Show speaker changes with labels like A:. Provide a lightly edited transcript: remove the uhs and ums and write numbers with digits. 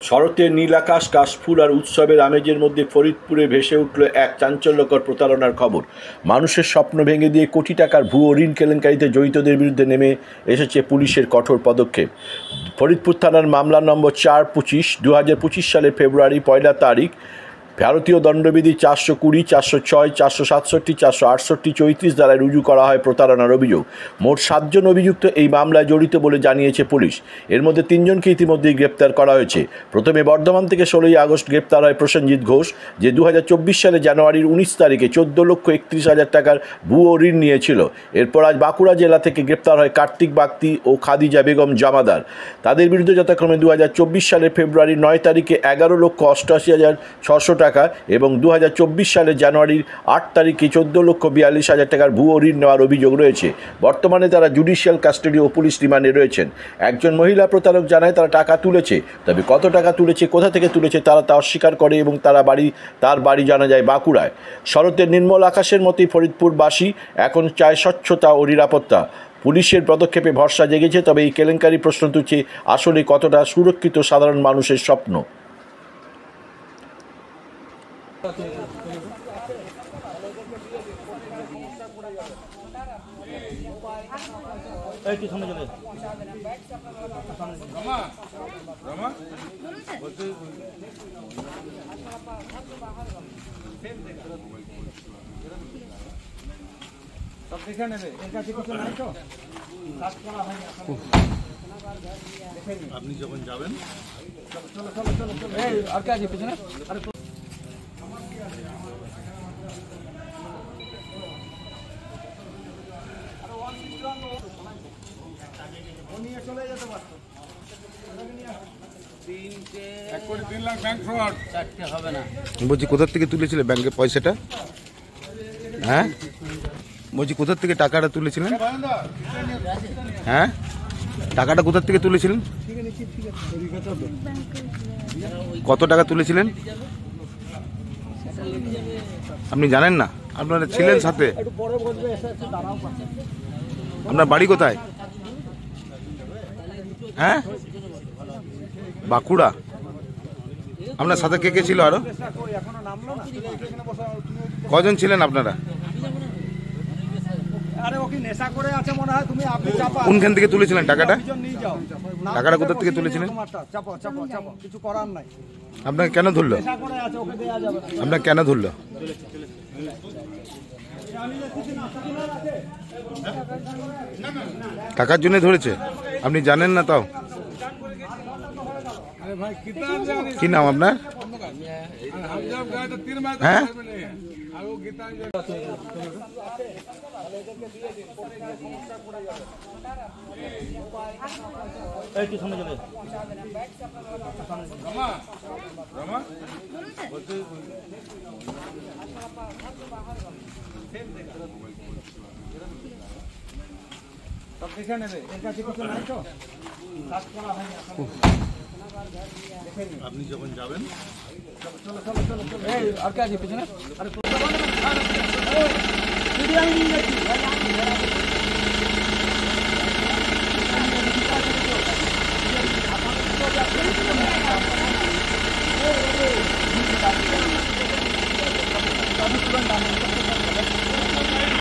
A: শরতের নীল আকাশ, কাশফুল আর উৎসবের আমেজের মধ্যে ফরিদপুরে ভেসে উঠল এক চাঞ্চল্যকর প্রতারণার খবর। মানুষের স্বপ্ন ভেঙে দিয়ে কোটি টাকার ভুয়ো ঋণ কেলেঙ্কারিতে জড়িতদের বিরুদ্ধে নেমে এসেছে পুলিশের কঠোর পদক্ষেপ। ফরিদপুর থানার মামলা নম্বর 425 2025 সালের ফেব্রুয়ারি 1 তারিখ ভারতীয় দণ্ডবিধি 420, 406, 467, 468, 34 দ্বারা রুজু করা হয় প্রতারণার অভিযোগ। মোট 7 জন অভিযুক্ত এই মামলায় জড়িত বলে জানিয়েছে পুলিশ। এর মধ্যে 3 জনকে ইতিমধ্যেই গ্রেপ্তার করা হয়েছে। প্রথমে বর্ধমান থেকে 16 আগস্ট গ্রেপ্তার হয় প্রসেনজিৎ ঘোষ, যে 2024 সালে জানুয়ারির 19 তারিখে 14,31,000 টাকার ভুয়ো ঋণ নিয়েছিল। এরপর আজ বাঁকুড়া জেলা থেকে গ্রেপ্তার হয় কার্তিক বাগদি ও খাদিজা বেগম জামাদার। তাদের বিরুদ্ধে যথাক্রমে 2024 সালের ফেব্রুয়ারি 9 তারিখে 11,88,600 টাকা এবং 2024 সালের জানুয়ারির 8 তারিখে 14,42,000 টাকার ভুয়ো ঋণ নেওয়ার অভিযোগ রয়েছে। বর্তমানে তারা জুডিশিয়াল কাস্টাডি ও পুলিশ রিমান্ডে রয়েছেন। একজন মহিলা প্রতারক জানায় তারা টাকা তুলেছে, তবে কত টাকা তুলেছে, কোথা থেকে তুলেছে তারা তা অস্বীকার করে এবং তার বাড়ি জানা যায় বাঁকুড়ায়। শরতের নির্মল আকাশের মতোই ফরিদপুরবাসী এখন চায় স্বচ্ছতা ও নিরাপত্তা। পুলিশের পদক্ষেপে ভরসা জেগেছে, তবে এই কেলেঙ্কারি প্রশ্ন তুলছে আসলে কতটা সুরক্ষিত সাধারণ মানুষের স্বপ্ন।
B: আপনি যখন যাবেন
C: আর কে আছে পিছনে?
B: বলছি কোথা থেকে তুলেছিলে ব্যাংকে পয়সাটা? হ্যাঁ বলছি কোথা থেকে টাকাটা তুলেছিলেন? হ্যাঁ টাকাটা কোথা থেকে তুলেছিলেন? কত টাকা তুলেছিলেন আপনি জানেন না? আপনারা ছিলেন সাথে? আপনার বাড়ি কোথায়? হ্যাঁ বাঁকুড়া। আপনার সাথে কে কে ছিল? আরো কজন ছিলেন আপনারা? কোনখান থেকে তুলেছিলেন টাকাটা? টাকাটা কোথা থেকে তুলেছিলেন? আপনাকে কেন ধরলো? আপনাকে কেন ধরলো? টাকার জন্য ধরেছে? আপনি জানেন না তাও? কি নাম আপনার? হ্যাঁ আপনি যখন যাবেন
C: আর কে আছে পিছনে?